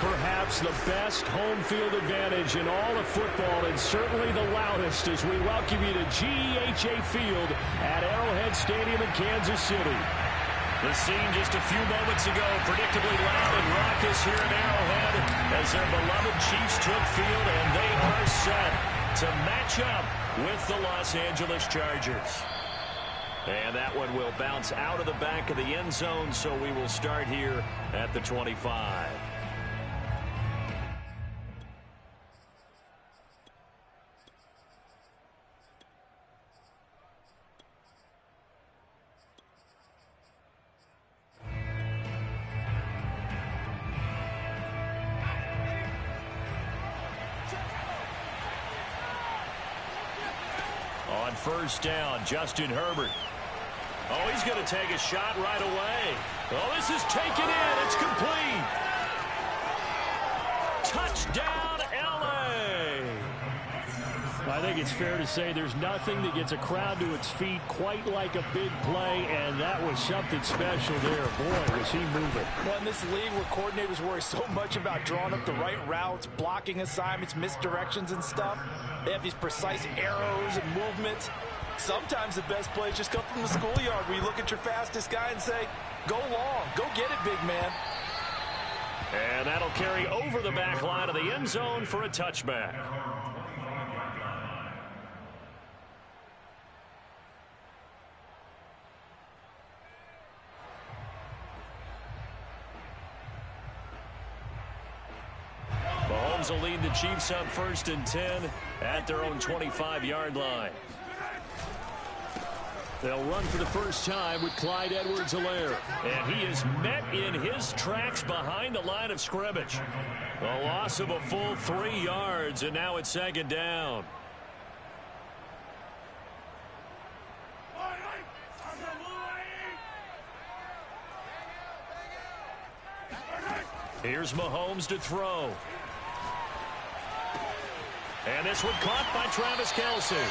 perhaps the best home field advantage in all of football, and certainly the loudest, as we welcome you to GEHA Field at Arrowhead Stadium in Kansas City. The scene just a few moments ago, predictably loud and raucous here in Arrowhead as their beloved Chiefs took field, and they are set to match up with the Los Angeles Chargers. And that one will bounce out of the back of the end zone, so we will start here at the 25. On first down, Justin Herbert. Oh, he's going to take a shot right away. Oh, this is taken in. It's complete. Touchdown, L.A. I think it's fair to say there's nothing that gets a crowd to its feet quite like a big play, and that was something special there. Boy, was he moving. Well, in this league where coordinators worry so much about drawing up the right routes, blocking assignments, misdirections and stuff, they have these precise arrows and movements. Sometimes the best plays just come from the schoolyard where you look at your fastest guy and say, go long, go get it, big man. And that'll carry over the back line of the end zone for a touchback. Mahomes will lead the Chiefs up 1st and 10 at their own 25-yard line. They'll run for the first time with Clyde Edwards-Helaire. And he is met in his tracks behind the line of scrimmage. A loss of a full 3 yards, and now it's 2nd down. Here's Mahomes to throw. And this one caught by Travis Kelce.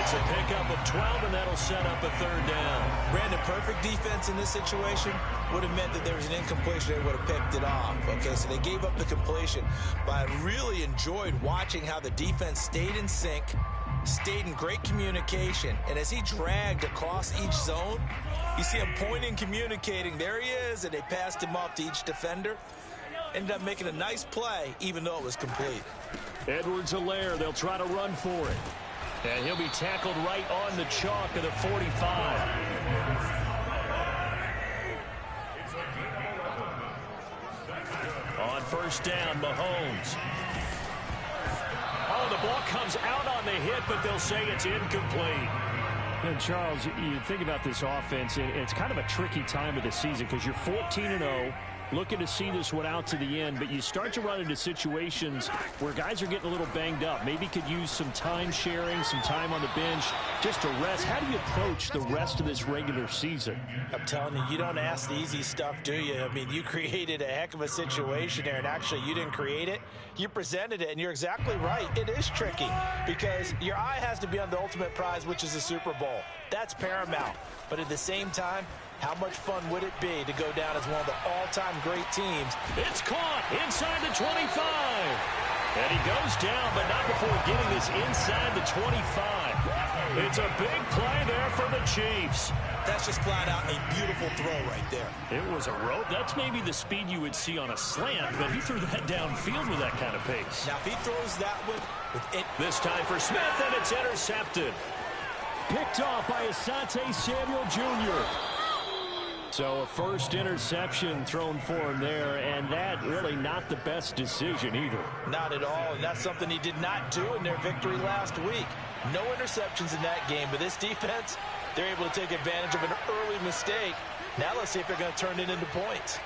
It's a pickup of 12, and that'll set up a 3rd down. Brandon, perfect defense in this situation would have meant that there was an incompletion. They would have picked it off. Okay, so they gave up the completion. But I really enjoyed watching how the defense stayed in sync, stayed in great communication. And as he dragged across each zone, you see him pointing, communicating. There he is, and they passed him off to each defender. Ended up making a nice play, even though it was complete. Edwards-Helaire, they'll try to run for it. And he'll be tackled right on the chalk of the 45. On first down, Mahomes. Oh, the ball comes out on the hit, but they'll say it's incomplete. And Charles, you think about this offense, and it's kind of a tricky time of the season because you're 14-0. Looking to see this one out to the end, but you start to run into situations where guys are getting a little banged up. Maybe could use some time sharing, some time on the bench, just to rest. How do you approach the rest of this regular season? I'm telling you, you don't ask the easy stuff, do you? I mean, you created a heck of a situation there, and actually you didn't create it. You presented it, and you're exactly right. It is tricky because your eye has to be on the ultimate prize, which is the Super Bowl. That's paramount. But at the same time, how much fun would it be to go down as one of the all-time great teams? It's caught inside the 25. And he goes down, but not before getting this inside the 25. It's a big play there for the Chiefs. That's just flat out a beautiful throw right there. It was a rope. That's maybe the speed you would see on a slant, but he threw that downfield with that kind of pace. Now, if he throws that one with it. This time for Smith, and it's intercepted. Picked off by Asante Samuel Jr. So a first interception thrown for him there, and that really not the best decision either. Not at all, and that's something he did not do in their victory last week. No interceptions in that game, but this defense, they're able to take advantage of an early mistake. Now let's see if they're going to turn it into points.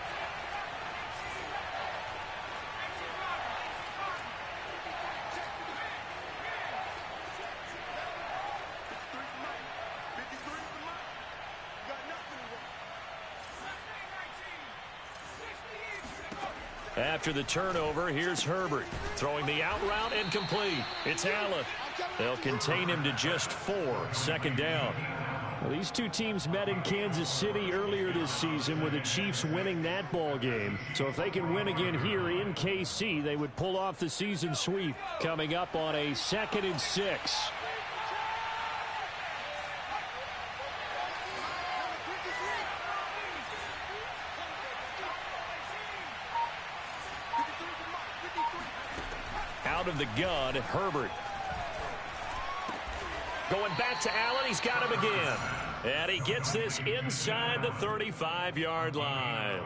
After the turnover, here's Herbert throwing the out route and complete. It's Allen. They'll contain him to just 4. 2nd down. Well, these two teams met in Kansas City earlier this season with the Chiefs winning that ball game. So if they can win again here in KC, they would pull off the season sweep. Coming up on a 2nd and 6. Out of the gun, Herbert. Going back to Allen, he's got him again. And he gets this inside the 35-yard line.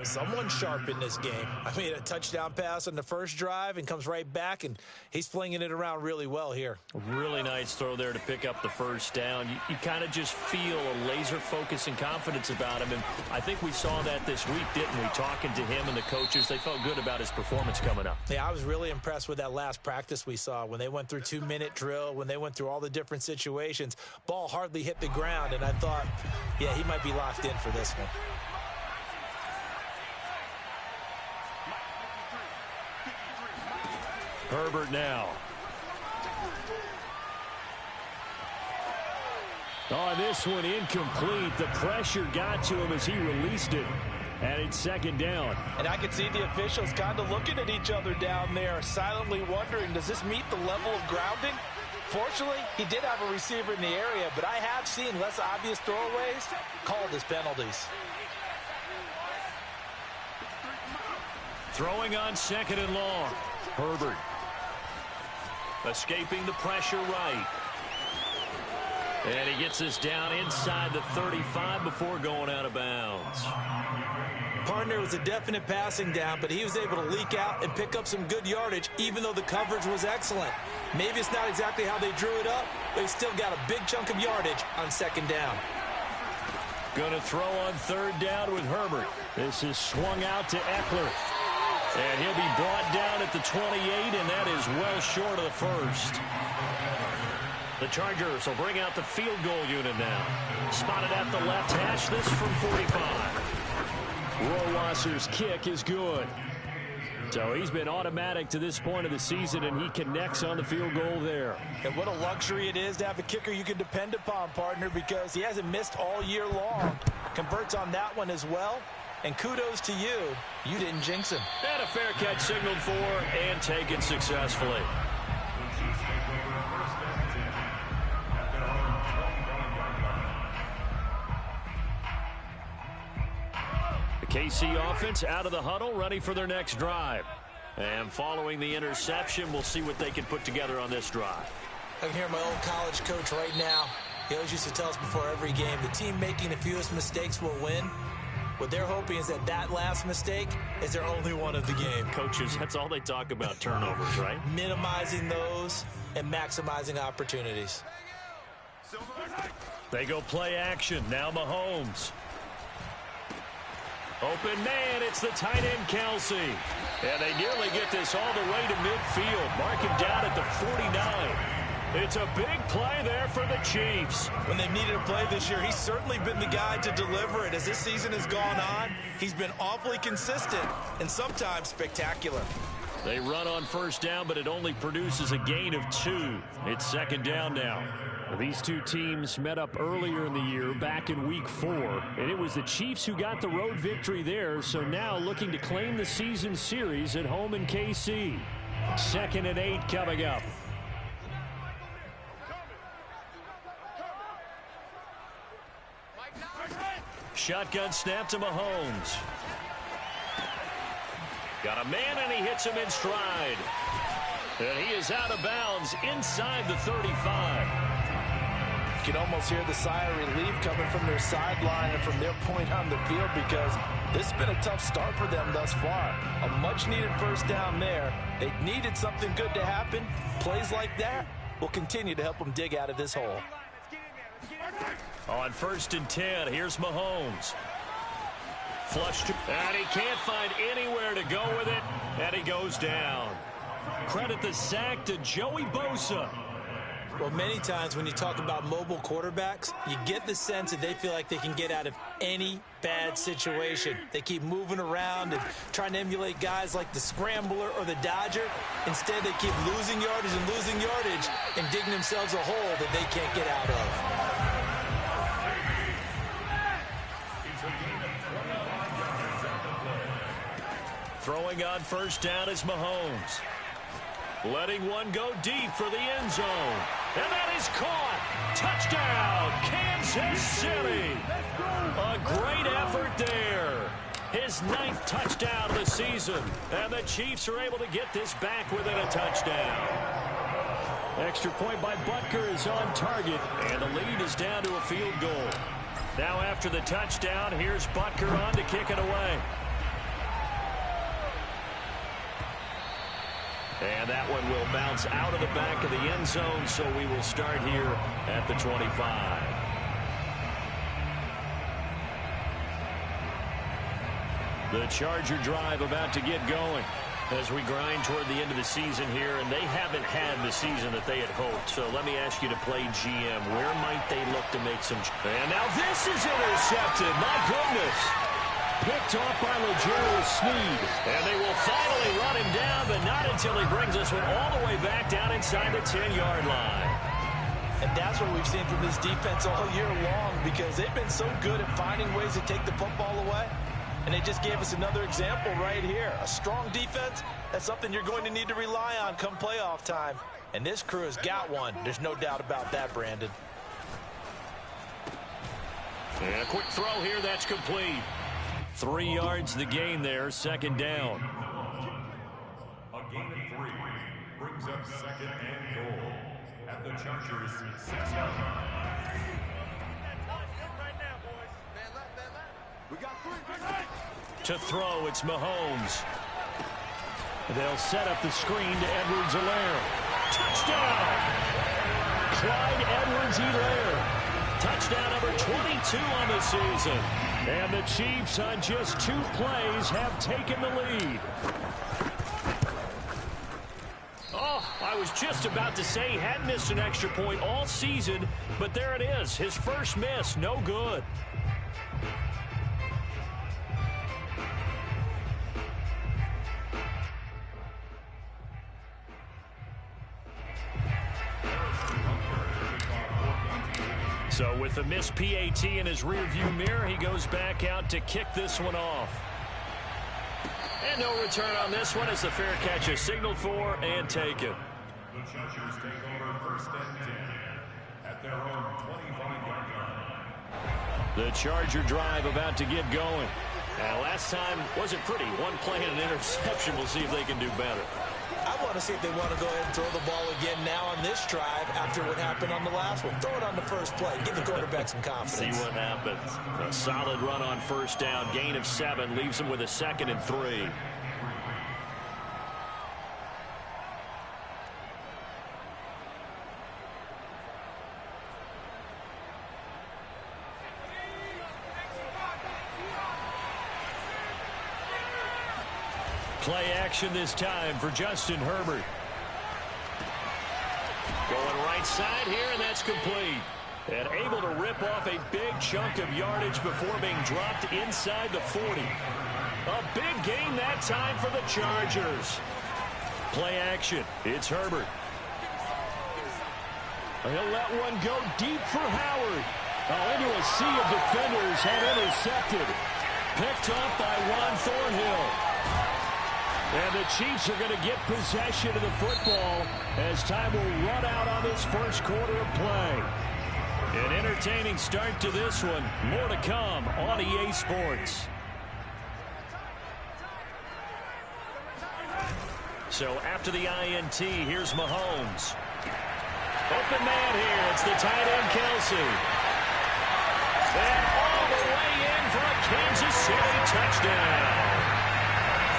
Someone sharp in this game. I mean, a touchdown pass on the first drive and comes right back, and he's flinging it around really well here. Really nice throw there to pick up the first down. You kind of just feel a laser focus and confidence about him, and I think we saw that this week, didn't we? Talking to him and the coaches, they felt good about his performance coming up. Yeah, I was really impressed with that last practice we saw when they went through 2-minute drill, when they went through all the different situations. Ball hardly hit the ground, and I thought, yeah, he might be locked in for this one. Herbert now. Oh, this one incomplete. The pressure got to him as he released it. And it's 2nd down. And I could see the officials kind of looking at each other down there, silently wondering, does this meet the level of grounding? Fortunately, he did have a receiver in the area, but I have seen less obvious throwaways called as penalties. Throwing on 2nd and long. Herbert. Escaping the pressure right. And he gets this down inside the 35 before going out of bounds. Partner was a definite passing down, but he was able to leak out and pick up some good yardage, even though the coverage was excellent. Maybe it's not exactly how they drew it up, but he still got a big chunk of yardage on 2nd down. Going to throw on 3rd down with Herbert. This is swung out to Eckler. And he'll be brought down at the 28, and that is well short of the first. The Chargers will bring out the field goal unit now. Spotted at the left hash, this from 45. Rohrwasser's kick is good. So he's been automatic to this point of the season, and he connects on the field goal there. And what a luxury it is to have a kicker you can depend upon, partner, because he hasn't missed all year long. Converts on that one as well. And kudos to you. You didn't jinx him. And a fair catch signaled for and taken successfully. The KC offense out of the huddle, ready for their next drive. And following the interception, we'll see what they can put together on this drive. I can hear my old college coach right now. He always used to tell us before every game, the team making the fewest mistakes will win. What they're hoping is that last mistake is their only one of the game. Coaches, that's all they talk about, turnovers, right? Minimizing those and maximizing opportunities. They go play action. Now Mahomes. Open man, it's the tight end, Kelsey. And they nearly get this all the way to midfield. Mark him down at the 49. It's a big play there for the Chiefs. When they've needed a play this year, he's certainly been the guy to deliver it. As this season has gone on, he's been awfully consistent and sometimes spectacular. They run on 1st down, but it only produces a gain of 2. It's 2nd down now. These two teams met up earlier in the year, back in Week 4, and it was the Chiefs who got the road victory there, so now looking to claim the season series at home in KC. 2nd and 8 coming up. Shotgun snap to Mahomes. Got a man, and he hits him in stride. And he is out of bounds inside the 35. You can almost hear the sigh of relief coming from their sideline and from their point on the field, because this has been a tough start for them thus far. A much-needed 1st down there. They needed something good to happen. Plays like that will continue to help them dig out of this hole. On 1st and 10, here's Mahomes. Flushed, and he can't find anywhere to go with it, and he goes down. Credit the sack to Joey Bosa. Well, many times when you talk about mobile quarterbacks, you get the sense that they feel like they can get out of any bad situation. They keep moving around and trying to emulate guys like the Scrambler or the Dodger. Instead, they keep losing yardage and digging themselves a hole that they can't get out of. Throwing on first down is Mahomes. Letting one go deep for the end zone. And that is caught. Touchdown, Kansas City. A great effort there. His 9th touchdown of the season. And the Chiefs are able to get this back within a touchdown. Extra point by Butker is on target. And the lead is down to a field goal. Now after the touchdown, here's Butker on to kick it away. And that one will bounce out of the back of the end zone, so we will start here at the 25. The Charger drive about to get going as we grind toward the end of the season here, and they haven't had the season that they had hoped. So let me ask you to play GM. Where might they look to make some... And now this is intercepted. My goodness. Picked off by Layjohn5. And they will finally run him down, but not until he brings this one all the way back down inside the 10-yard line. And that's what we've seen from this defense all year long, because they've been so good at finding ways to take the football away. And they just gave us another example right here. A strong defense, that's something you're going to need to rely on come playoff time. And this crew has got one. There's no doubt about that, Brandon. And a quick throw here, that's complete. 3 yards the gain there, second down. A gain of 3 brings up second and goal at the Chargers' 6-yard line. To throw, it's Mahomes. They'll set up the screen to Edwards-Helaire. Touchdown! Clyde Edwards-Helaire. Touchdown number 22 on the season. And the Chiefs on just 2 plays have taken the lead. Oh, I was just about to say he hadn't missed an extra point all season, but there it is. His first miss, no good. So with the missed PAT in his rearview mirror, he goes back out to kick this one off. And no return on this one as the fair catch is signaled for and taken. The Chargers take over first and 10 at their own 25-yard line. The Charger drive about to get going. Last time wasn't pretty. One play and an interception. We'll see if they can do better. I want to see if they want to go ahead and throw the ball again now on this drive after what happened on the last one. Throw it on the first play. Give the quarterback some confidence. See what happens. A solid run on first down. Gain of 7 leaves him with a 2nd and 3. Play action this time for Justin Herbert. Going right side here, and that's complete. And able to rip off a big chunk of yardage before being dropped inside the 40. A big gain that time for the Chargers. Play action. It's Herbert. He'll let one go deep for Howard. Into a sea of defenders and intercepted. Picked off by Juan Thornhill. And the Chiefs are going to get possession of the football as time will run out on this first quarter of play. An entertaining start to this one. More to come on EA Sports. So after the INT, here's Mahomes. Open man here. It's the tight end, Kelsey. And all the way in for a Kansas City touchdown.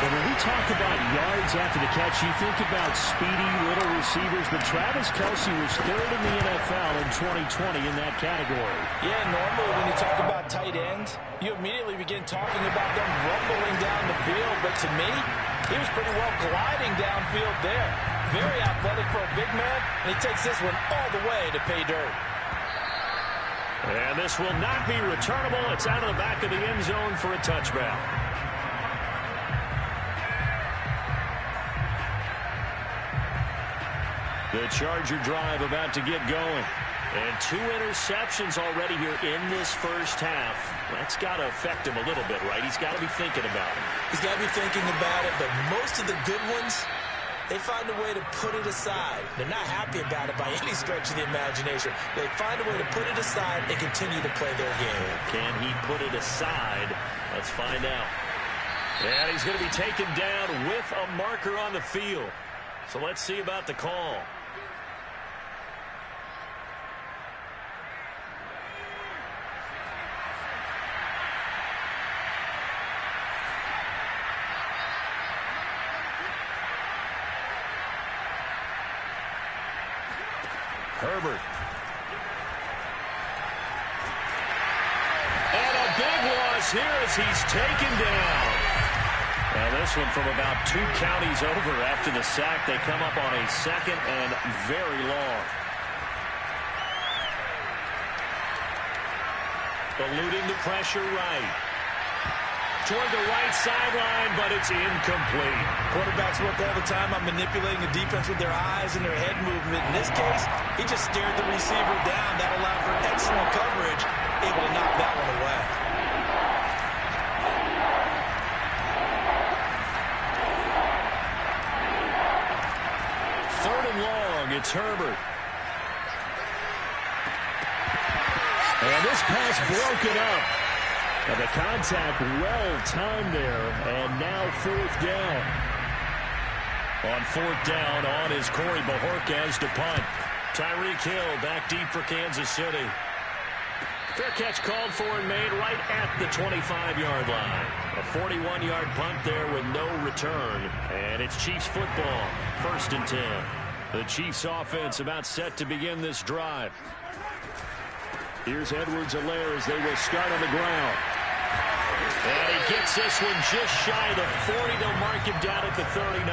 And when we talk about yards after the catch, you think about speedy little receivers, but Travis Kelce was 3rd in the NFL in 2020 in that category. Yeah, normally when you talk about tight ends, you immediately begin talking about them rumbling down the field, but to me, he was pretty well gliding downfield there. Very athletic for a big man, and he takes this one all the way to pay dirt. And this will not be returnable. It's out of the back of the end zone for a touchback. The Charger drive about to get going. And 2 interceptions already here in this first half. That's got to affect him a little bit, right? He's got to be thinking about it. He's got to be thinking about it, but most of the good ones, they find a way to put it aside. They're not happy about it by any stretch of the imagination. They find a way to put it aside and continue to play their game. Can he put it aside? Let's find out. And he's going to be taken down with a marker on the field. So let's see about the call. Herbert. And a big loss here as he's taken down. Now this one from about 2 counties over after the sack. They come up on a 2nd and very long. Eluding the pressure right. Toward the right sideline, but it's incomplete. Quarterbacks work all the time on manipulating the defense with their eyes and their head movement. In this case, he just stared the receiver down. That allowed for excellent coverage, able to knock that one away. Third and long, it's Herbert. And this pass broken up. And the contact well-timed there, and now 4th down. On 4th down, on is Corey Bajorquez to punt. Tyreek Hill back deep for Kansas City. Fair catch called for and made right at the 25-yard line. A 41-yard punt there with no return. And it's Chiefs football, 1st and 10. The Chiefs offense about set to begin this drive. Here's Edwards-Helaire as they will start on the ground. And he gets this one just shy of the 40. They'll mark him down at the 39.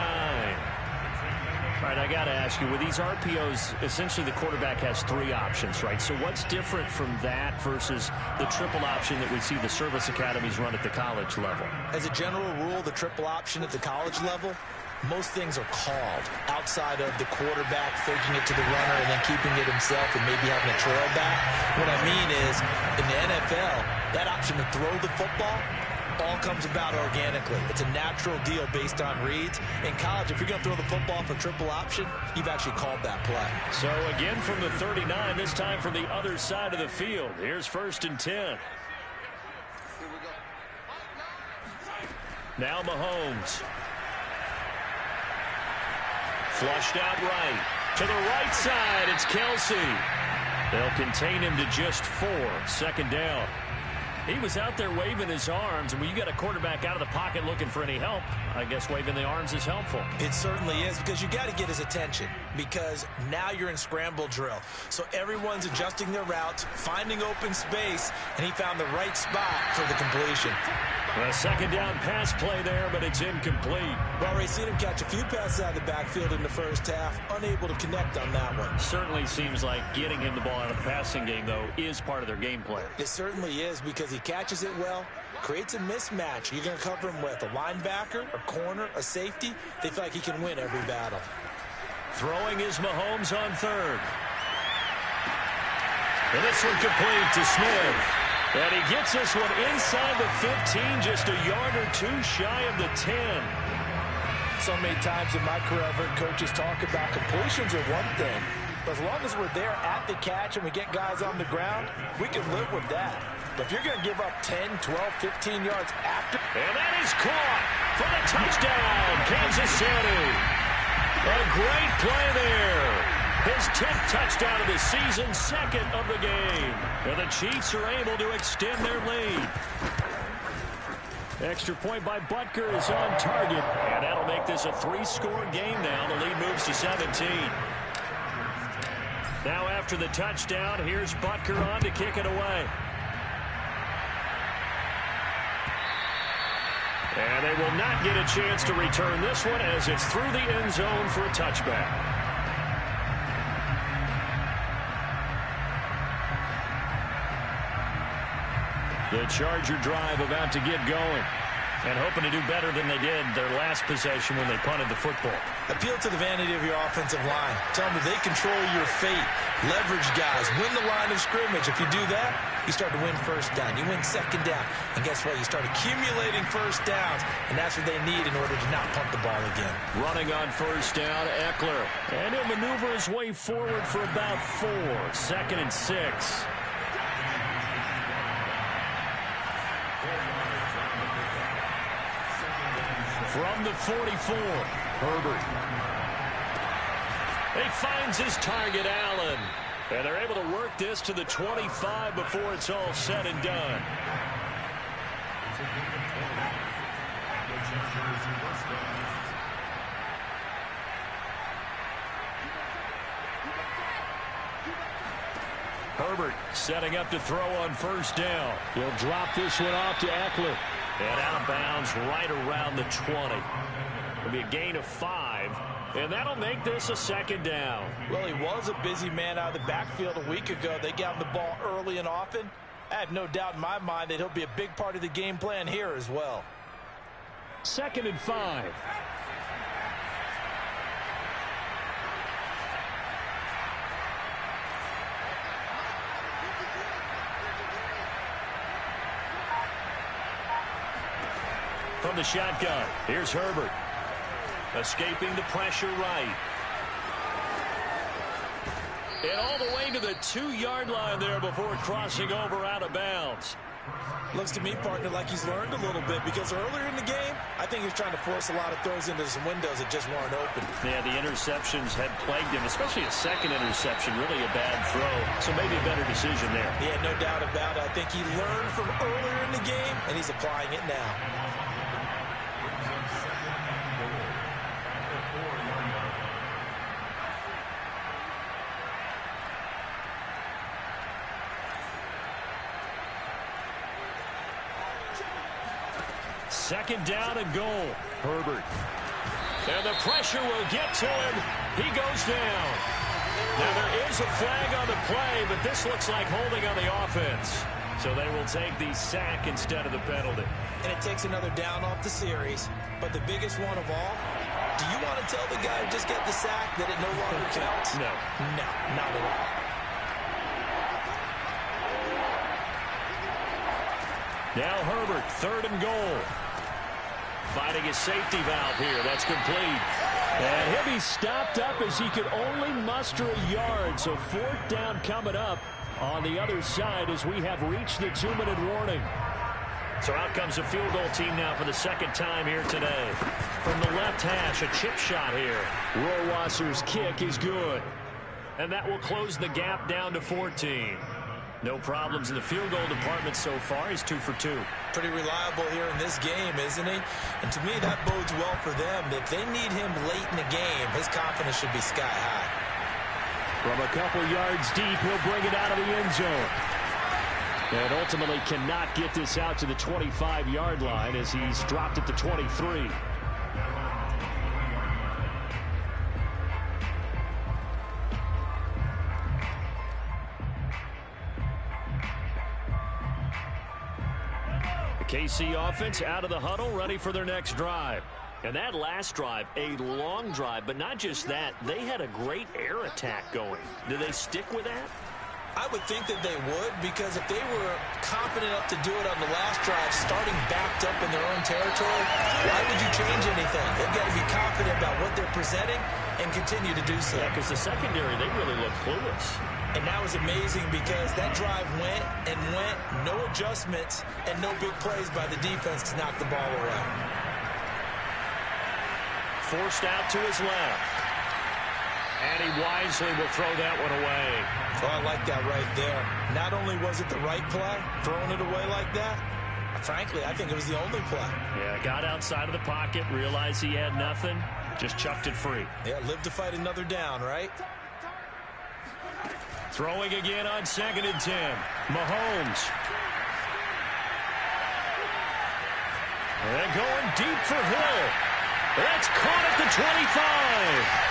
All right, I got to ask you, with these RPOs, essentially the quarterback has 3 options, right? So what's different from that versus the triple option that we see the service academies run at the college level? As a general rule, the triple option at the college level, most things are called outside of the quarterback faking it to the runner and then keeping it himself and maybe having a trail back. What I mean is, in the NFL, that option to throw the football all comes about organically. It's a natural deal based on reads. In college, if you're going to throw the football for triple option, you've actually called that play. So again from the 39, this time from the other side of the field. Here's 1st and 10. Now Mahomes. Flushed out right. To the right side, it's Kelsey. They'll contain him to just 4. 2nd down. He was out there waving his arms, and when you got a quarterback out of the pocket looking for any help, I guess waving the arms is helpful. It certainly is, because you got to get his attention, because now you're in scramble drill. So everyone's adjusting their routes, finding open space, and he found the right spot for the completion. A 2nd down pass play there, but it's incomplete. We've already seen him catch a few passes out of the backfield in the first half, unable to connect on that one. Certainly seems like getting him the ball out of the passing game, though, is part of their game plan. It certainly is, because he catches it well, creates a mismatch. You're going to cover him with a linebacker, a corner, a safety. They feel like he can win every battle. Throwing is Mahomes on 3rd. And this one complete to Smith. And he gets this one inside the 15, just a yard or 2 shy of the 10. So many times in my career, I've heard coaches talk about completions are one thing. But as long as we're there at the catch and we get guys on the ground, we can live with that. But if you're going to give up 10, 12, 15 yards after... And that is caught for the touchdown, Kansas City. A great play there. His 10th touchdown of the season, 2nd of the game. And the Chiefs are able to extend their lead. Extra point by Butker is on target. And that'll make this a 3-score game now. The lead moves to 17. Now after the touchdown, here's Butker on to kick it away. And they will not get a chance to return this one as it's through the end zone for a touchback. The Charger drive about to get going. And hoping to do better than they did their last possession when they punted the football. Appeal to the vanity of your offensive line. Tell them they control your fate. Leverage guys. Win the line of scrimmage. If you do that, you start to win first down. You win second down. And guess what? You start accumulating first downs. And that's what they need in order to not punt the ball again. Running on first down, Eckler. And he'll maneuver his way forward for about 4. 2nd and 6. From the 44, Herbert. He finds his target, Allen. And they're able to work this to the 25 before it's all said and done. Herbert setting up to throw on first down. He'll drop this one off to Eckler. And out of bounds right around the 20. It'll be a gain of 5. And that'll make this a 2nd down. Well, he was a busy man out of the backfield a week ago. They got him the ball early and often. I have no doubt in my mind that he'll be a big part of the game plan here as well. 2nd and 5. From the shotgun, here's Herbert. Escaping the pressure right. And all the way to the 2-yard line there before crossing over out of bounds. Looks to me, partner, like he's learned a little bit because earlier in the game, I think he's trying to force a lot of throws into some windows that just weren't open. Yeah, the interceptions had plagued him, especially a second interception, really a bad throw. So maybe a better decision there. Yeah, no doubt about it. I think he learned from earlier in the game, and he's applying it now. Second down and goal. Herbert. And the pressure will get to him. He goes down. Now there is a flag on the play, but this looks like holding on the offense. So they will take the sack instead of the penalty. And it takes another down off the series. But the biggest one of all, do you want to tell the guy who just got the sack that it no longer counts? No. No, not at all. Now Herbert, 3rd and goal. Finding his safety valve here. That's complete. And he'll be stopped up as he could only muster a yard. So 4th down coming up on the other side as we have reached the 2-minute warning. So out comes the field goal team now for the 2nd time here today. From the left hash, a chip shot here. Rohrwasser's kick is good. And that will close the gap down to 14. No problems in the field goal department so far. He's 2 for 2. Pretty reliable here in this game, isn't he? And to me, that bodes well for them. If they need him late in the game, his confidence should be sky high. From a couple yards deep, he'll bring it out of the end zone. And ultimately cannot get this out to the 25-yard line as he's dropped at the 23. KC offense out of the huddle, ready for their next drive. And that last drive, a long drive, but not just that. They had a great air attack going. Do they stick with that? I would think that they would, because if they were confident enough to do it on the last drive, starting backed up in their own territory, why would you change anything? They've got to be confident about what they're presenting and continue to do so. Yeah, because the secondary, they really look clueless. And that was amazing because that drive went and went, no adjustments, and no big plays by the defense to knock the ball away. Forced out to his left. And he wisely will throw that one away. Oh, I like that right there. Not only was it the right play, throwing it away like that, frankly, I think it was the only play. Yeah, got outside of the pocket, realized he had nothing, just chucked it free. Yeah, live to fight another down, right? Throwing again on 2nd and 10. Mahomes. And going deep for Hill. That's caught at the 25.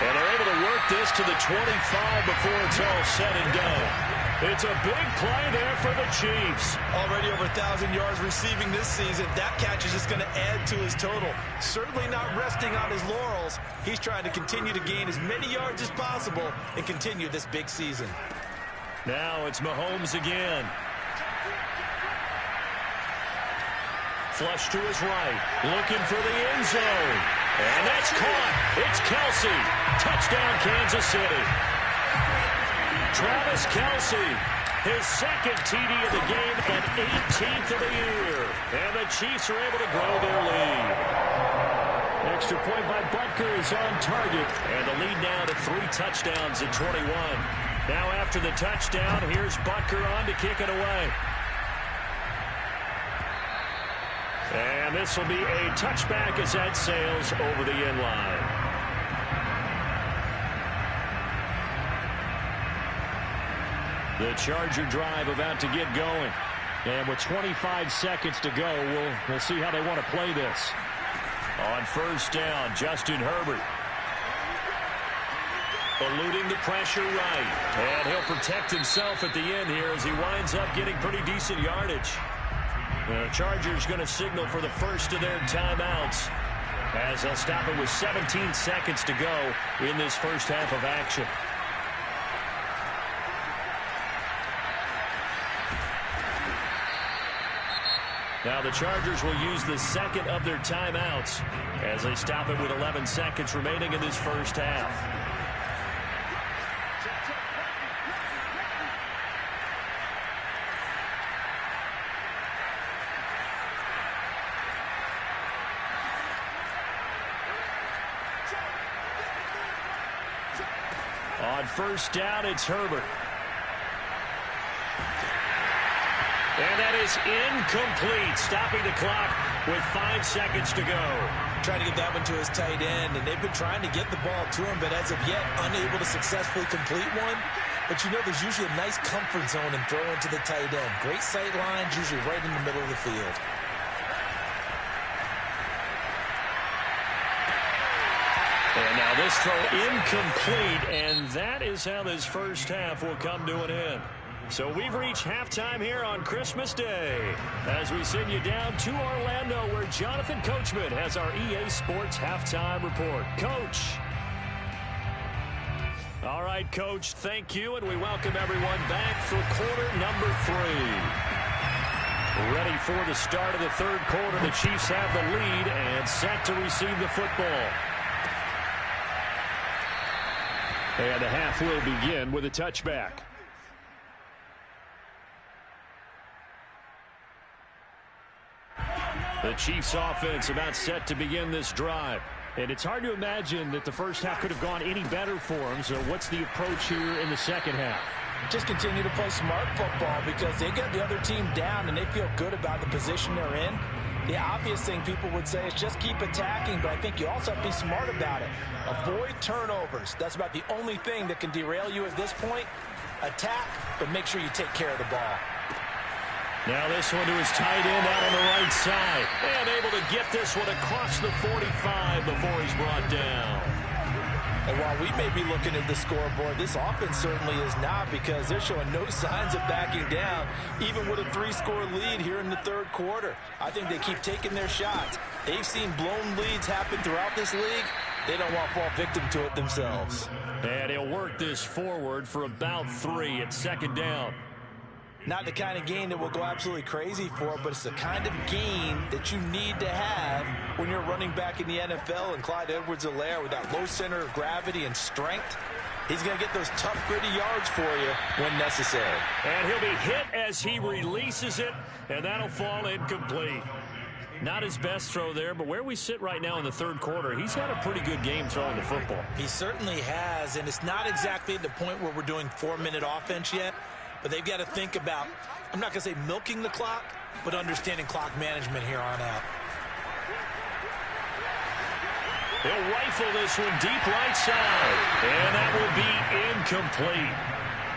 And they're able to work this to the 25 before it's all said and done. It's a big play there for the Chiefs. Already over 1,000 yards receiving this season. That catch is just going to add to his total. Certainly not resting on his laurels. He's trying to continue to gain as many yards as possible and continue this big season. Now it's Mahomes again. Flush to his right. Looking for the end zone. And that's caught. It's Kelsey. Touchdown, Kansas City. Travis Kelsey, his second TD of the game and 18th of the year. And the Chiefs are able to grow their lead. Extra point by Butker is on target. And the lead now to 3 touchdowns at 21. Now after the touchdown, here's Butker on to kick it away. And this will be a touchback as that sails over the end line. The Charger drive about to get going. And with 25 seconds to go, we'll see how they want to play this. On first down, Justin Herbert. Eluding the pressure right. And he'll protect himself at the end here as he winds up getting pretty decent yardage. The Chargers going to signal for the first of their timeouts as they'll stop it with 17 seconds to go in this first half of action. Now the Chargers will use the second of their timeouts as they stop it with 11 seconds remaining in this first half. On first down, it's Herbert. And that is incomplete, stopping the clock with 5 seconds to go. Trying to get that one to his tight end, and they've been trying to get the ball to him, but as of yet, unable to successfully complete one. But you know there's usually a nice comfort zone in throwing to the tight end. Great sight lines, usually right in the middle of the field. And now this throw incomplete, and that is how this first half will come to an end. So we've reached halftime here on Christmas Day as we send you down to Orlando where Jonathan Coachman has our EA Sports halftime report. Coach. All right, Coach, thank you, and we welcome everyone back for quarter number 3. Ready for the start of the third quarter. The Chiefs have the lead and set to receive the football. And the half will begin with a touchback. The Chiefs offense about set to begin this drive. And it's hard to imagine that the first half could have gone any better for them. So what's the approach here in the second half? Just continue to play smart football because they got the other team down and they feel good about the position they're in. The obvious thing people would say is just keep attacking, but I think you also have to be smart about it. Avoid turnovers. That's about the only thing that can derail you at this point. Attack, but make sure you take care of the ball. Now this one to his tight end out on the right side. And able to get this one across the 45 before he's brought down. And while we may be looking at the scoreboard, this offense certainly is not because they're showing no signs of backing down, even with a 3-score lead here in the third quarter. I think they keep taking their shots. They've seen blown leads happen throughout this league. They don't want to fall victim to it themselves. And he'll work this forward for about 3 at second down. Not the kind of gain that we'll go absolutely crazy for, but it's the kind of gain that you need to have when you're running back in the NFL. And Clyde Edwards-Helaire with that low center of gravity and strength, he's going to get those tough, gritty yards for you when necessary. And he'll be hit as he releases it, and that'll fall incomplete. Not his best throw there, but where we sit right now in the third quarter, he's had a pretty good game throwing the football. He certainly has, and it's not exactly at the point where we're doing 4-minute offense yet. But they've got to think about, I'm not going to say milking the clock, but understanding clock management here on out. He'll rifle this one deep right side. And that will be incomplete.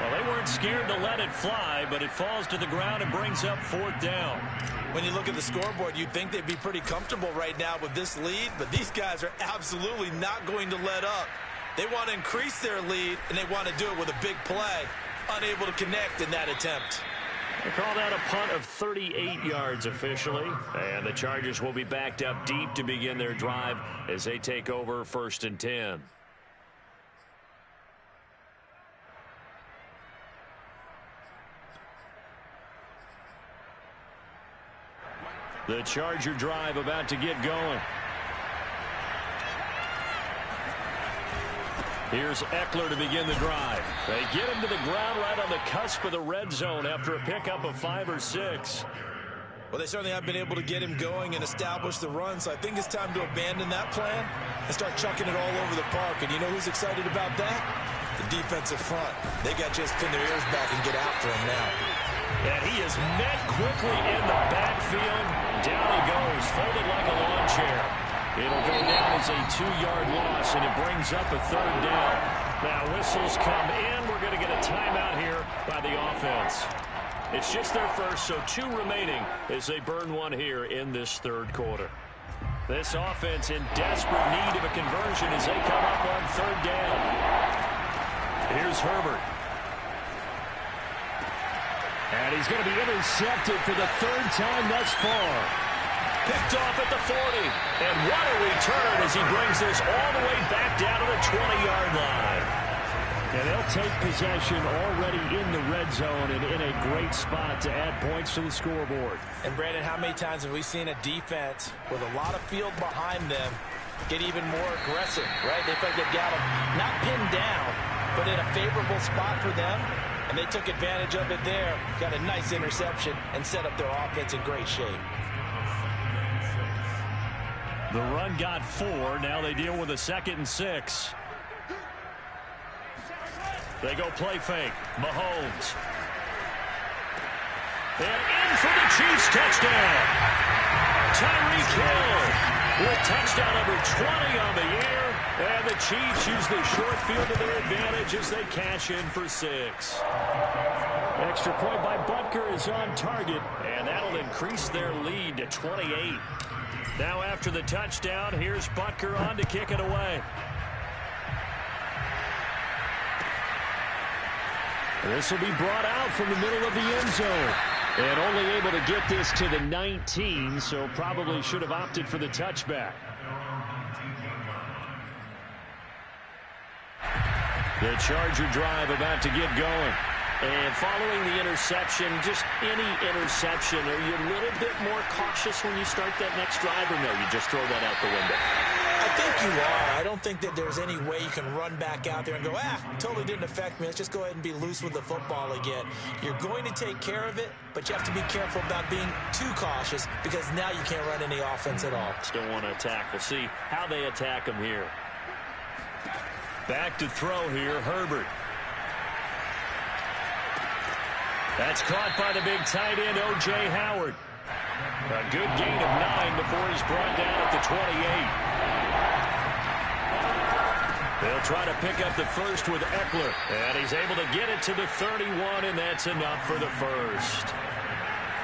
Well, they weren't scared to let it fly, but it falls to the ground and brings up 4th down. When you look at the scoreboard, you'd think they'd be pretty comfortable right now with this lead, but these guys are absolutely not going to let up. They want to increase their lead, and they want to do it with a big play. Unable to connect in that attempt. They call that a punt of 38 yards officially. And the Chargers will be backed up deep to begin their drive as they take over 1st and 10. The Charger drive about to get going. Here's Eckler to begin the drive. They get him to the ground right on the cusp of the red zone after a pickup of 5 or 6. Well, they certainly have been able to get him going and establish the run, so I think it's time to abandon that plan and start chucking it all over the park. And you know who's excited about that? The defensive front. They got just pin their ears back and get after him now. And he is met quickly in the backfield. Down he goes, folded like a lawn chair. It'll go down as a 2-yard loss, and it brings up a 3rd down. Now whistles come in. We're going to get a timeout here by the offense. It's just their first, so 2 remaining as they burn one here in this 3rd quarter. This offense in desperate need of a conversion as they come up on 3rd down. Here's Herbert. And he's going to be intercepted for the 3rd time thus far. Picked off at the 40. And what a return as he brings this all the way back down to the 20-yard line. And they'll take possession already in the red zone and in a great spot to add points to the scoreboard. And, Brandon, how many times have we seen a defense with a lot of field behind them get even more aggressive, right? They feel like they've got them not pinned down, but in a favorable spot for them. And they took advantage of it there, got a nice interception, and set up their offense in great shape. The run got 4. Now they deal with a 2nd and 6. They go play fake. Mahomes. And in for the Chiefs touchdown. Tyreek Hill with touchdown number 20 on the year. And the Chiefs use the short field to their advantage as they cash in for 6. Extra point by Butker is on target. And that'll increase their lead to 28. Now after the touchdown, here's Butker on to kick it away. This will be brought out from the middle of the end zone. And only able to get this to the 19, so probably should have opted for the touchback. The Charger drive about to get going. And following the interception, just any interception, are you a little bit more cautious when you start that next drive, or no, you just throw that out the window? I think you are. I don't think that there's any way you can run back out there and go, totally didn't affect me. Let's just go ahead and be loose with the football again. You're going to take care of it, but you have to be careful about being too cautious because now you can't run any offense at all. Still want to attack. We'll see how they attack them here. Back to throw here, Herbert. That's caught by the big tight end, O.J. Howard. A good gain of 9 before he's brought down at the 28. They'll try to pick up the first with Eckler. And he's able to get it to the 31, and that's enough for the first.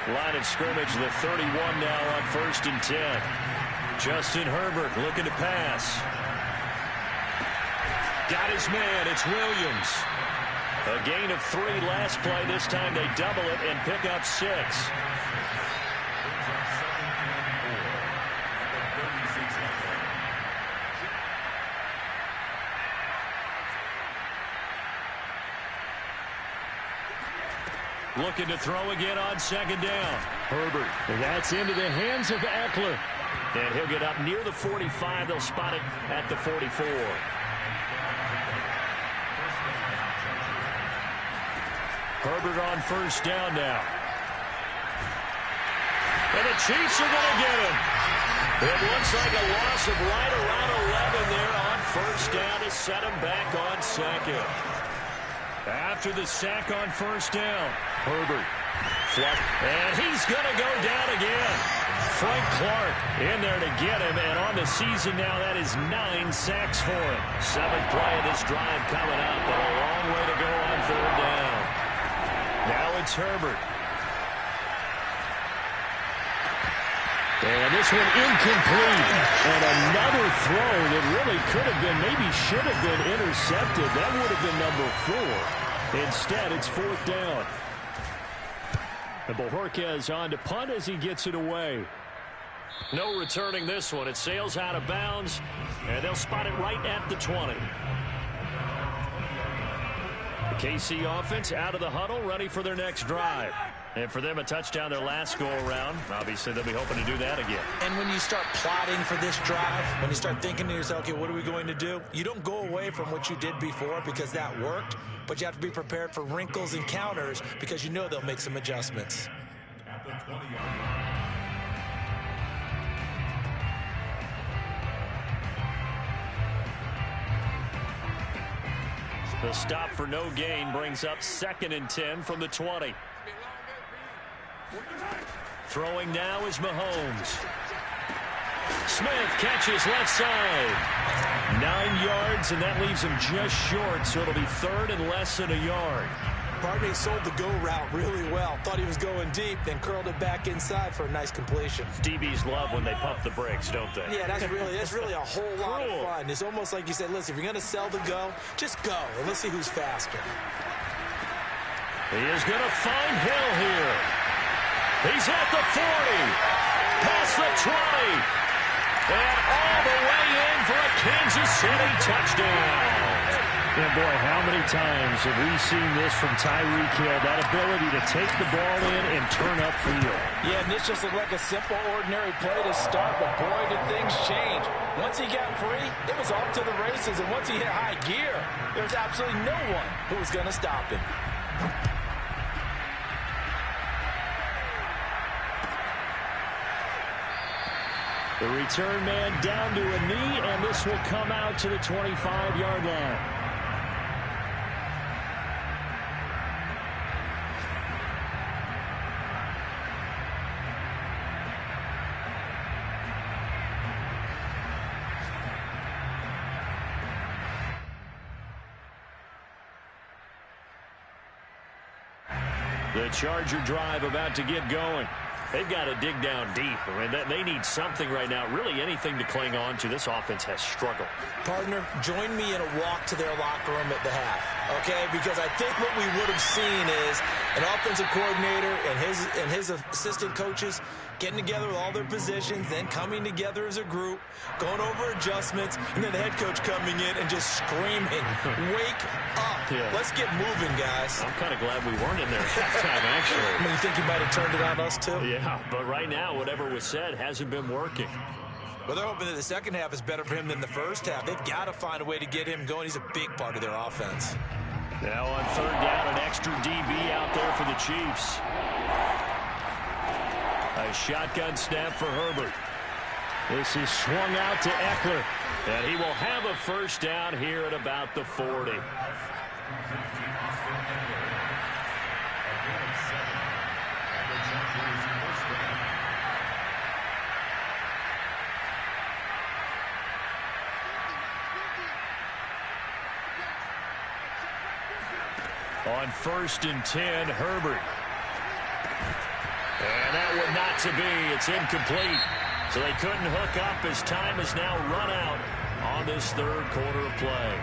Line of scrimmage, the 31 now on 1st and 10. Justin Herbert looking to pass. Got his man, it's Williams. A gain of 3 last play. This time they double it and pick up 6. Looking to throw again on 2nd down. Herbert. And that's into the hands of Eckler. And he'll get up near the 45. They'll spot it at the 44. Herbert on 1st down now. And the Chiefs are going to get him. It looks like a loss of right around 11 there on 1st down to set him back on 2nd. After the sack on 1st down, Herbert. And he's going to go down again. Frank Clark in there to get him, and on the season now, that is 9 sacks for him. 7th play of this drive coming up, but a long way to go on 3rd down. Now it's Herbert. And this one incomplete. And another throw that really could have been, maybe should have been intercepted. That would have been number 4. Instead, it's 4th down. And Bojorquez on to punt as he gets it away. No returning this one. It sails out of bounds, and they'll spot it right at the 20. The KC offense out of the huddle, ready for their next drive. And for them, a touchdown their last go-around. Obviously, they'll be hoping to do that again. And when you start plotting for this drive, when you start thinking to yourself, okay, what are we going to do? You don't go away from what you did before because that worked, but you have to be prepared for wrinkles and counters because you know they'll make some adjustments. At the 20-yard line. The stop for no gain brings up 2nd and 10 from the 20. Throwing now is Mahomes. Smith catches left side. 9 yards, and that leaves him just short, so it'll be 3rd and less than a yard. Barney sold the go route really well. Thought he was going deep, then curled it back inside for a nice completion. DBs love when they pump the brakes, don't they? Yeah, that's really a whole lot of fun. It's almost like you said, listen, if you're going to sell the go, just go, and let's see who's faster. He is going to find Hill here. He's at the 40, past the 20, and all the way in for a Kansas City touchdown. And boy, how many times have we seen this from Tyreek Hill, that ability to take the ball in and turn upfield. Yeah, and this just looked like a simple, ordinary play to start, but boy, did things change. Once he got free, it was off to the races, and once he hit high gear, there was absolutely no one who was going to stop him. The return man down to a knee, and this will come out to the 25-yard line. The Charger drive about to get going. They've got to dig down deep. I mean, they need something right now, really anything to cling on to. This offense has struggled. Partner, join me in a walk to their locker room at the half, okay? Because I think what we would have seen is an offensive coordinator and his assistant coaches getting together with all their positions, then coming together as a group, going over adjustments, and then the head coach coming in and just screaming, wake up. Yeah. Let's get moving, guys. I'm kind of glad we weren't in there at halftime, actually. I mean, you think you might have turned it on us, too? Yeah, but right now, whatever was said hasn't been working. Well, they're hoping that the second half is better for him than the first half. They've got to find a way to get him going. He's a big part of their offense. Now on 3rd down, an extra DB out there for the Chiefs. A shotgun snap for Herbert. This is swung out to Eckler. And he will have a first down here at about the 40. On 1st and 10, Herbert. And that one not to be. It's incomplete. So they couldn't hook up as time has now run out on this 3rd quarter of play.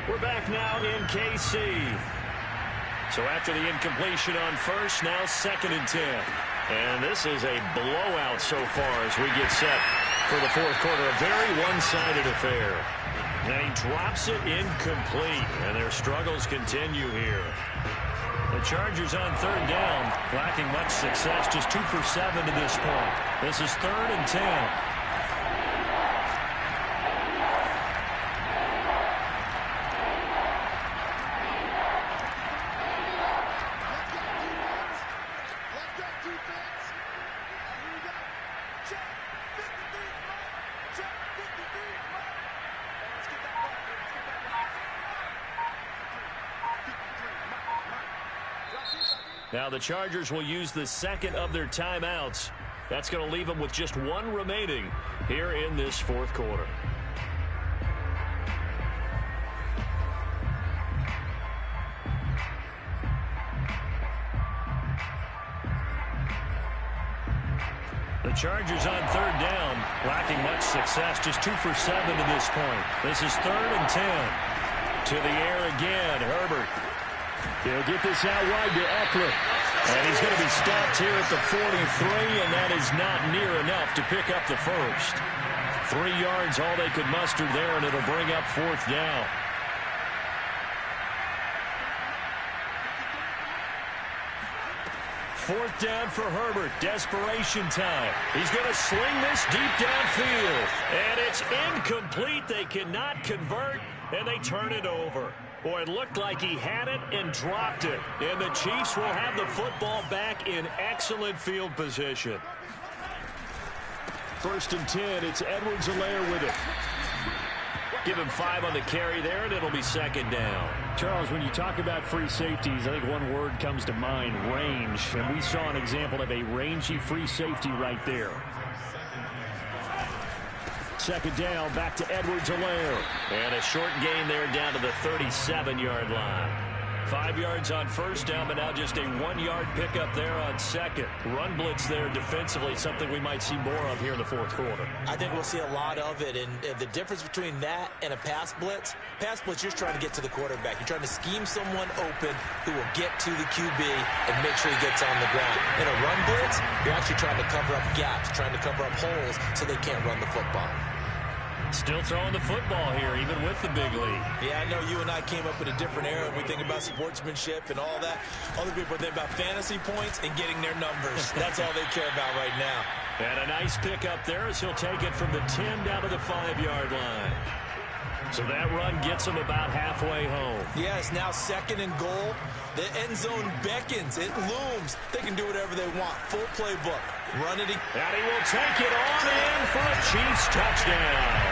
We're back now in KC. So after the incompletion on 1st, now 2nd and 10. And this is a blowout so far as we get set for the 4th quarter. A very one-sided affair. And he drops it incomplete, and their struggles continue here. The Chargers on 3rd down, lacking much success, just 2 for 7 to this point. This is 3rd and 10. Now the Chargers will use the 2nd of their timeouts. That's going to leave them with just 1 remaining here in this 4th quarter. The Chargers on third down, lacking much success, just 2 for 7 to this point. This is 3rd and 10. To the air again, Herbert. He'll get this out wide to Eckler. And he's going to be stopped here at the 43, and that is not near enough to pick up the first. 3 yards, all they could muster there, and it'll bring up 4th down. Fourth down for Herbert. Desperation time. He's going to sling this deep downfield. And it's incomplete. They cannot convert, and they turn it over. Boy, it looked like he had it and dropped it. And the Chiefs will have the football back in excellent field position. 1st and 10. It's Edwards-Helaire with it. Give him 5 on the carry there, and it'll be 2nd down. Charles, when you talk about free safeties, I think one word comes to mind, range. And we saw an example of a rangy free safety right there. 2nd down, back to Edwards-Helaire. And a short gain there down to the 37-yard line. 5 yards on 1st down, but now just a 1-yard pickup there on 2nd. Run blitz there defensively, something we might see more of here in the 4th quarter. I think we'll see a lot of it, and the difference between that and a pass blitz, you're trying to get to the quarterback. You're trying to scheme someone open who will get to the QB and make sure he gets on the ground. In a run blitz, you're actually trying to cover up gaps, trying to cover up holes so they can't run the football. Still throwing the football here, even with the big lead. Yeah, I know you and I came up in a different era. We think about sportsmanship and all that. Other people think about fantasy points and getting their numbers. That's all they care about right now. And a nice pickup there as he'll take it from the 10 down to the 5-yard line. So that run gets him about halfway home. Yeah, it's now 2nd and goal. The end zone beckons. It looms. They can do whatever they want. Full playbook. Run it. And he will take it on in for a Chiefs touchdown.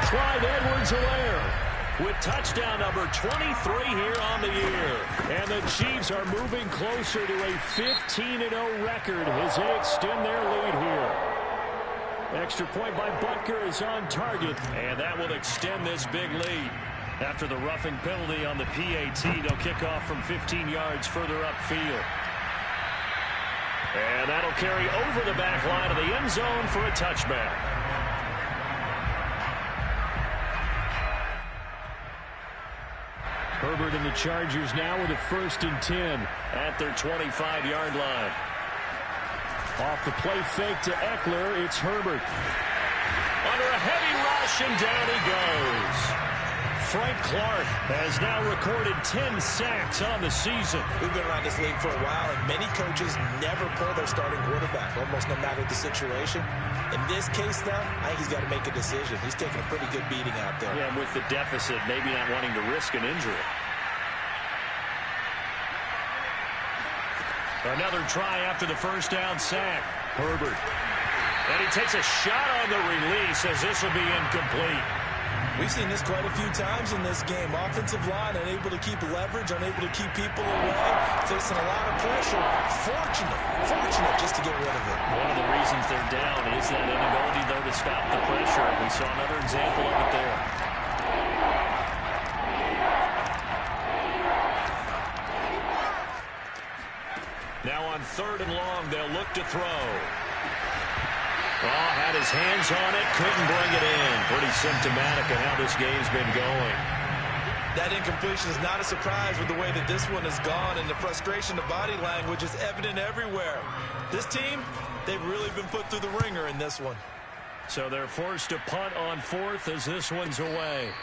Clyde Edwards-Helaire with touchdown number 23 here on the year. And the Chiefs are moving closer to a 15-0 record as they extend their lead here. Extra point by Butker is on target, and that will extend this big lead. After the roughing penalty on the PAT, they'll kick off from 15 yards further upfield. And that'll carry over the back line of the end zone for a touchback. Herbert and the Chargers now with a 1st and 10 at their 25-yard line. Off the play fake to Eckler, it's Herbert. Under a heavy rush, and down he goes. Frank Clark has now recorded 10 sacks on the season. We've been around this league for a while, and many coaches never pull their starting quarterback, almost no matter the situation. In this case, though, I think he's got to make a decision. He's taking a pretty good beating out there. Yeah, with the deficit, maybe not wanting to risk an injury. Another try after the 1st down sack. Herbert. And he takes a shot on the release as this will be incomplete. We've seen this quite a few times in this game. Offensive line unable to keep leverage, unable to keep people away, facing a lot of pressure. Fortunate just to get rid of it. One of the reasons they're down is that inability, though, to stop the pressure. We saw another example of it there. Now on 3rd and long, they'll look to throw. Oh, had his hands on it, couldn't bring it in. Pretty symptomatic of how this game's been going. That incompletion is not a surprise with the way that this one has gone, and the frustration, the body language is evident everywhere. This team, they've really been put through the ringer in this one. So they're forced to punt on 4th as this one's away.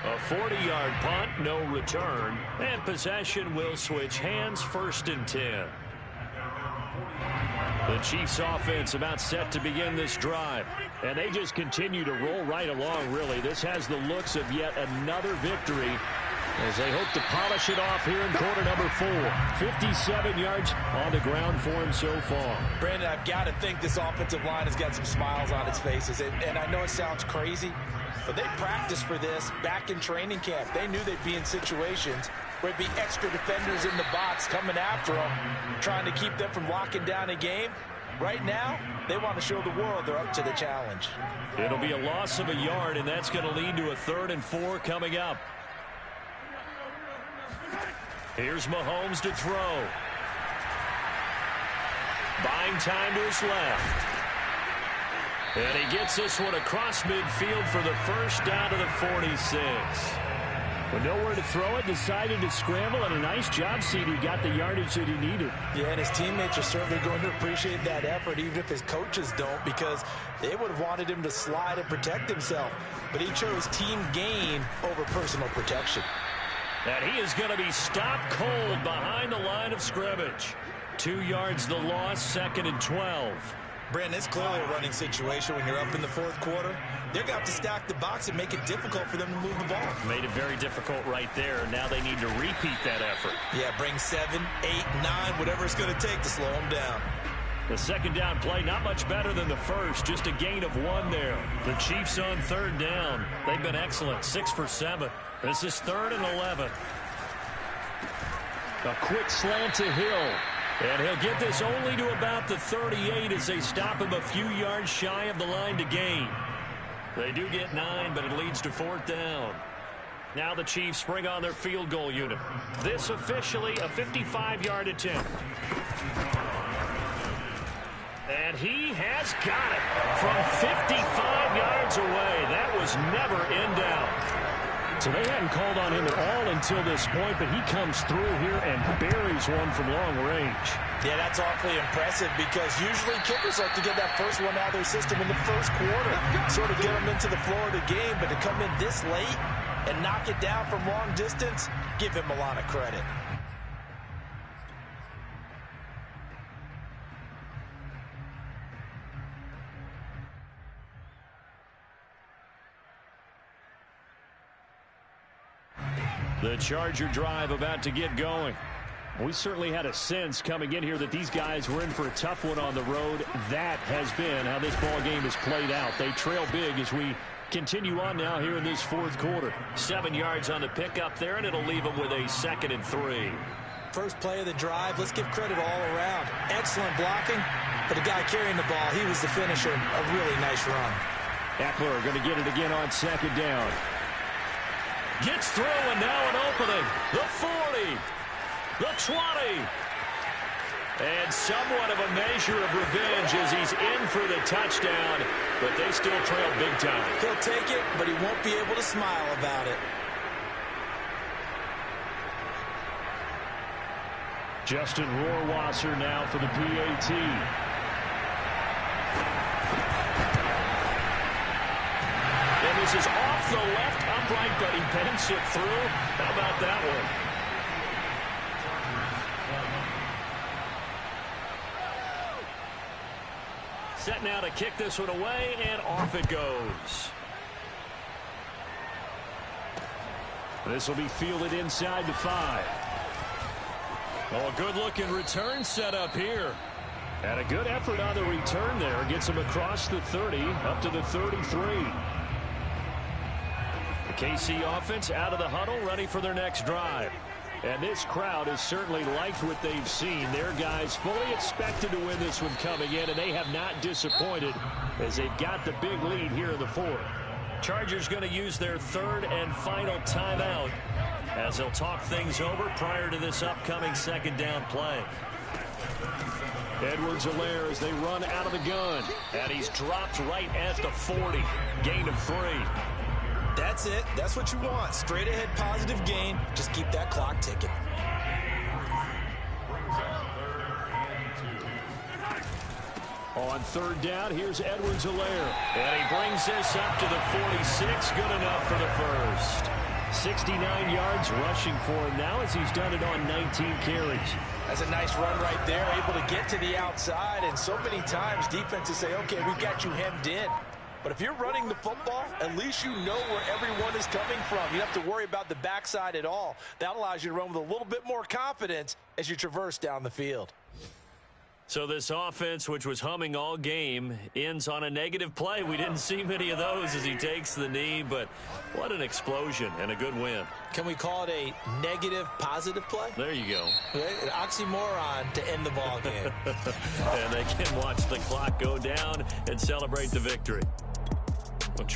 A 40-yard punt, no return, and possession will switch hands, 1st and 10. The Chiefs offense about set to begin this drive. And they just continue to roll right along, really. This has the looks of yet another victory as they hope to polish it off here in quarter number 4. 57 yards on the ground for him so far. Brandon, I've got to think this offensive line has got some smiles on its faces. And I know it sounds crazy, but they practiced for this back in training camp. They knew they'd be in situations where it'd be extra defenders in the box coming after them, trying to keep them from locking down a game. Right now, they want to show the world they're up to the challenge. It'll be a loss of a yard, and that's going to lead to a 3rd and 4 coming up. Here's Mahomes to throw. Buying time to his left. And he gets this one across midfield for the first down to the 46. With nowhere to throw it, decided to scramble, and a nice job, CD. Got the yardage that he needed. Yeah, and his teammates are certainly going to appreciate that effort, even if his coaches don't, because they would have wanted him to slide and protect himself. But he chose team gain over personal protection. And he is going to be stopped cold behind the line of scrimmage. 2 yards the loss, 2nd and 12. Brandon, it's clearly a running situation when you're up in the 4th quarter. They're going to have to stack the box and make it difficult for them to move the ball. Made it very difficult right there. Now they need to repeat that effort. Yeah, bring 7, 8, 9, whatever it's going to take to slow them down. The 2nd down play, not much better than the first. Just a gain of 1 there. The Chiefs on 3rd down. They've been excellent, 6 for 7. This is 3rd and 11. A quick slant to Hill. And he'll get this only to about the 38 as they stop him a few yards shy of the line to gain. They do get 9, but it leads to 4th down. Now the Chiefs bring on their field goal unit. This officially a 55-yard attempt. And he has got it from 55 yards away. That was never in doubt. So they hadn't called on him at all until this point, but he comes through here and buries one from long range. Yeah, that's awfully impressive because usually kickers like to get that first one out of their system in the 1st quarter, sort of get them into the flow of the game, but to come in this late and knock it down from long distance, give him a lot of credit. The Charger drive about to get going. We certainly had a sense coming in here that these guys were in for a tough one on the road. That has been how this ball game has played out. They trail big as we continue on now here in this 4th quarter. 7 yards on the pickup there, and it'll leave them with a 2nd and 3. First play of the drive, let's give credit all around. Excellent blocking, but the guy carrying the ball, he was the finisher. A really nice run. Eckler going to get it again on 2nd down. Gets through, and now an opening. The 40, the 20. And somewhat of a measure of revenge as he's in for the touchdown, but they still trail big time. He'll take it, but he won't be able to smile about it. Justin Rohrwasser now for the PAT. And this is off the left upright, but he banks it through. How about that one? Set now to kick this one away, and off it goes. This will be fielded inside the 5. Oh, a good-looking return set up here. And a good effort on the return there. Gets him across the 30, up to the 33. The KC offense out of the huddle, ready for their next drive. And this crowd has certainly liked what they've seen. Their guys fully expected to win this one coming in, and they have not disappointed as they've got the big lead here in the 4th. Chargers going to use their 3rd and final timeout as they'll talk things over prior to this upcoming 2nd down play. Edwards-Helaire as they run out of the gun. And he's dropped right at the 40. Gain of 3. That's it. That's what you want. Straight ahead positive gain. Just keep that clock ticking. On 3rd down, here's Edwards-Helaire. And he brings this up to the 46. Good enough for the first. 69 yards rushing for him now as he's done it on 19 carries. That's a nice run right there, able to get to the outside. And so many times defenses say, okay, we've got you hemmed in. But if you're running the football, at least you know where everyone is coming from. You don't have to worry about the backside at all. That allows you to run with a little bit more confidence as you traverse down the field. So this offense, which was humming all game, ends on a negative play. We didn't see many of those as he takes the knee, but what an explosion and a good win. Can we call it a negative positive play? There you go. An oxymoron to end the ball game. And they can watch the clock go down and celebrate the victory. Well,